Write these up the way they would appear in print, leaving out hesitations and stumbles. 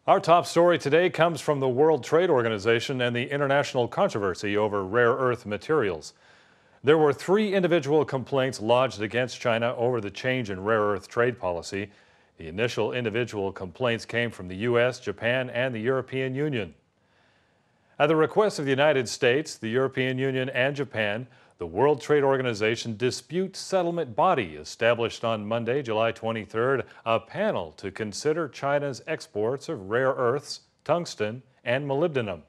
Our top story today comes from the World Trade Organization and the international controversy over rare earth materials. There were 3 individual complaints lodged against China over the change in rare earth trade policy. The initial individual complaints came from the U.S., Japan, and the European Union. At the request of the United States, the European Union, and Japan, the World Trade Organization Dispute Settlement Body established on Monday, July 23rd, a panel to consider China's exports of rare earths, tungsten, and molybdenum.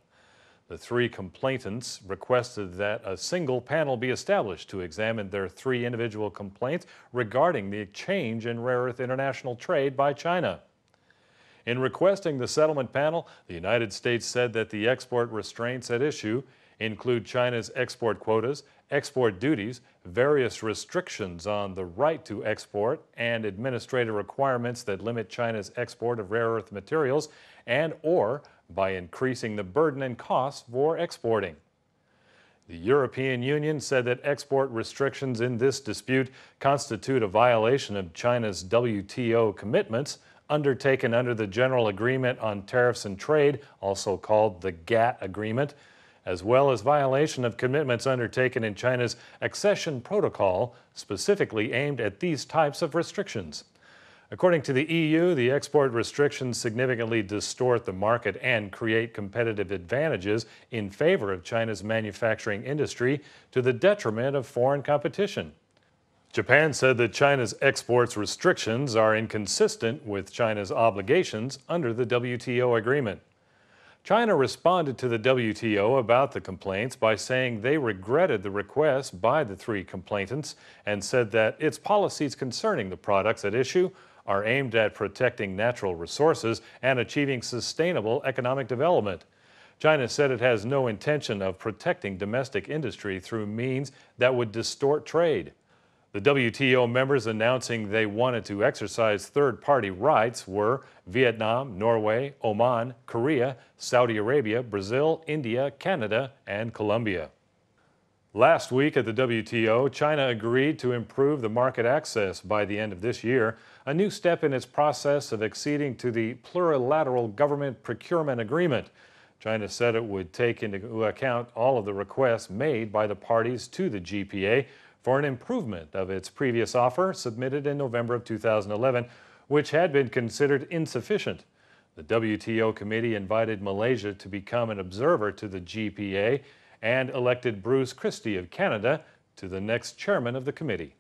The 3 complainants requested that a single panel be established to examine their 3 individual complaints regarding the change in rare earth international trade by China. In requesting the settlement panel, the United States said that the export restraints at issue include China's export quotas, export duties, various restrictions on the right to export, and administrative requirements that limit China's export of rare earth materials and/or by increasing the burden and costs for exporting. The European Union said that export restrictions in this dispute constitute a violation of China's WTO commitments undertaken under the General Agreement on Tariffs and Trade, also called the GATT Agreement, as well as violation of commitments undertaken in China's accession protocol, specifically aimed at these types of restrictions. According to the EU, the export restrictions significantly distort the market and create competitive advantages in favor of China's manufacturing industry to the detriment of foreign competition. Japan said that China's exports restrictions are inconsistent with China's obligations under the WTO agreement. China responded to the WTO about the complaints by saying they regretted the request by the 3 complainants and said that its policies concerning the products at issue are aimed at protecting natural resources and achieving sustainable economic development. China said it has no intention of protecting domestic industry through means that would distort trade. The WTO members announcing they wanted to exercise third-party rights were Vietnam, Norway, Oman, Korea, Saudi Arabia, Brazil, India, Canada, and Colombia. Last week at the WTO, China agreed to improve the market access by the end of this year, a new step in its process of acceding to the Plurilateral Government Procurement Agreement. China said it would take into account all of the requests made by the parties to the GPA for an improvement of its previous offer submitted in November of 2011, which had been considered insufficient. The WTO committee invited Malaysia to become an observer to the GPA and elected Bruce Christie of Canada to the next chairman of the committee.